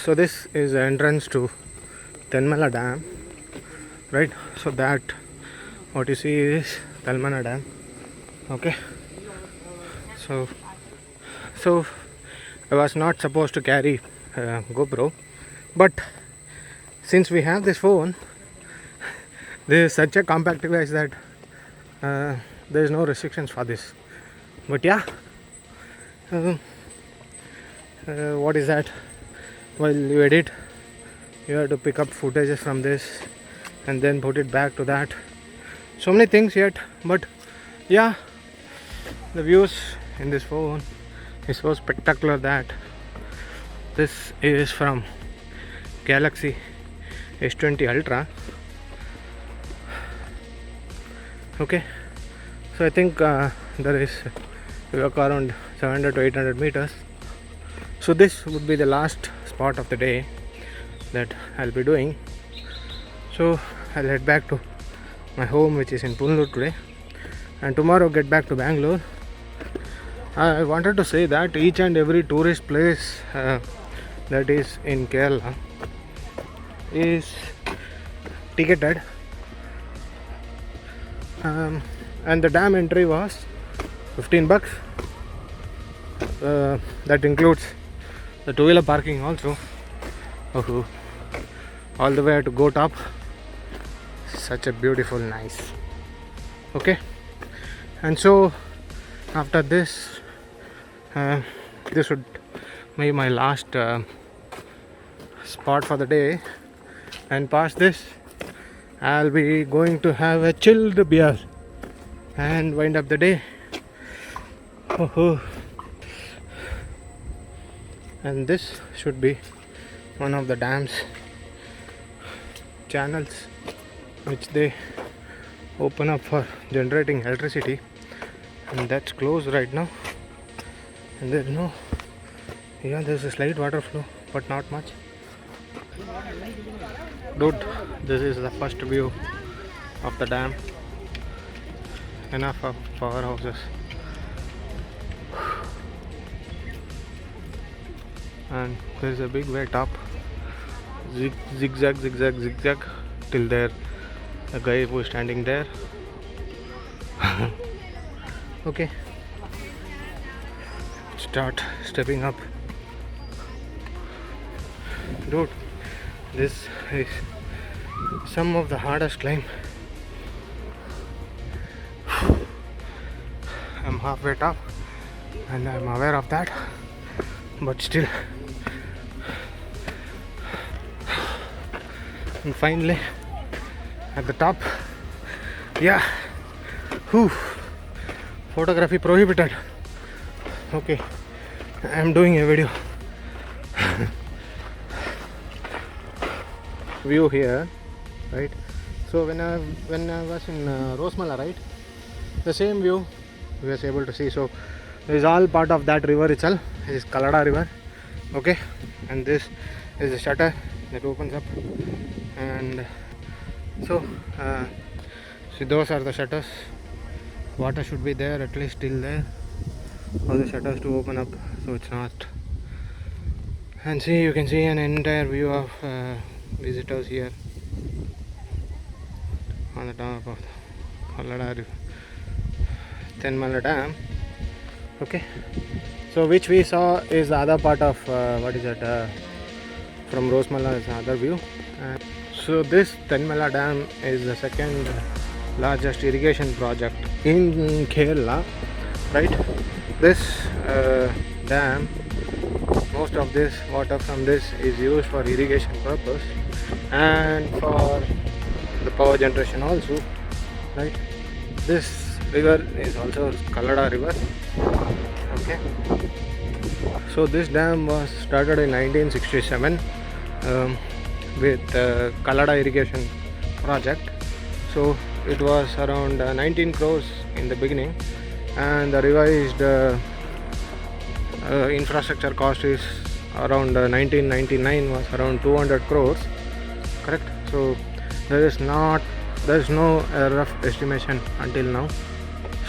So this is the entrance to Thenmala Dam, right? So that what you see is Thenmala Dam. Okay. So I was not supposed to carry GoPro, but since we have this phone, there is such a compact device that there is no restrictions for this. But yeah, what is that? While you edit, you have to pick up footages from this and then put it back to that. So many things yet, but yeah, the views in this phone is so spectacular that this is from Galaxy S20 Ultra. Okay, so I think there is walk around 700 to 800 meters. So this would be the last spot of the day that I'll be doing. So I'll head back to my home, which is in Punalur today, and tomorrow get back to Bangalore. I wanted to say that each and every tourist place that is in Kerala is ticketed, and the dam entry was 15 bucks. That includes the two-wheeler parking also. All the way to go top. Such a beautiful, nice. Okay, and so after this, this would be my last spot for the day, and past this I'll be going to have a chilled beer and wind up the day. And this should be one of the dam's channels which they open up for generating electricity, and that's closed right now, and there's no, there's a slight water flow but not much. Dude, this is the first view of the dam. Enough of powerhouses. And there is a big way top, zigzag till there the guy who is standing there. Okay, start stepping up. Dude, this is some of the hardest climb. I'm halfway top and I'm aware of that, but still. And finally at the top, yeah, photography prohibited. Okay, I'm doing a video. View here, right? So when I was in Rosemala, right, the same view we was able to see. So this is all part of that river itself. This is Kallada river. Okay, and this is the shutter that opens up, and so see, those are the shutters. Water should be there, at least till there for the shutters to open up, so it's not. And see, you can see an entire view of visitors here on the top of the Thenmala Dam. Okay, so which we saw is the other part of what is that, from Rosemala is another view. So this Thenmala Dam is the second largest irrigation project in Kerala, right? This dam, most of this water from this is used for irrigation purpose and for the power generation also, right? This river is also Kallada river. Okay, so this dam was started in 1967 with Kallada irrigation project. So it was around 19 crores in the beginning, and the revised infrastructure cost is around 1999 was around 200 crores, correct? So there is no rough estimation until now.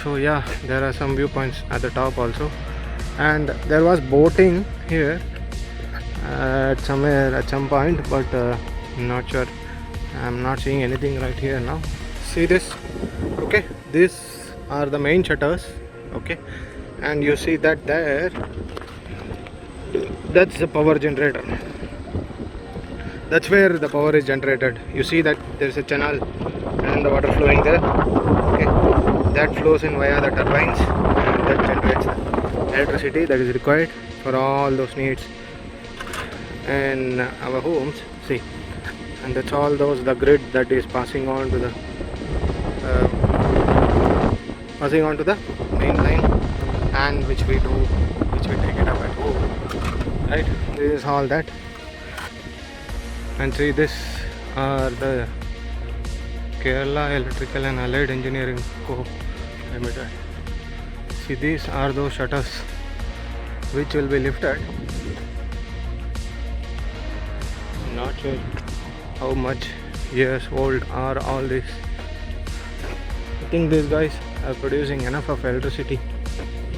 So yeah, there are some viewpoints at the top also, and there was boating here at somewhere at some point, but not sure. I'm not seeing anything right here now. See this? Okay, these are the main shutters. Okay, and you see that there, that's the power generator. That's where the power is generated. You see that there's a channel and the water flowing there. Okay, that flows in via the turbines and that generates the electricity that is required for all those needs in our homes. See, and that's all those the grid that is passing on to the main line, and which we take it up at home. Right, this is all that. And see, this are the Kerala Electrical and Allied Engineering Co. Limited. See, these are those shutters which will be lifted. Not sure how much years old are all these. I think these guys are producing enough of electricity.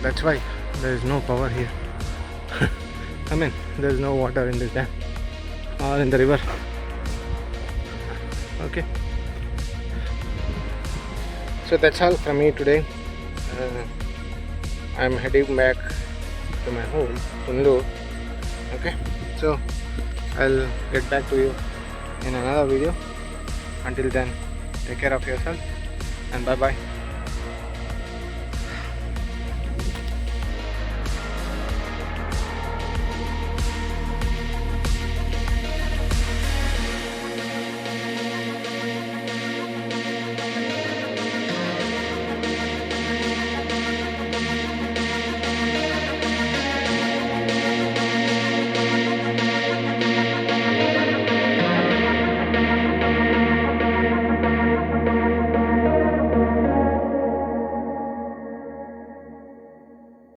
That's why there is no power here. I mean, there is no water in this dam or in the river. Okay, so that's all from me today. I'm heading back to my home, Tundu. Okay, so I'll get back to you in another video. Until then, take care of yourself and bye bye.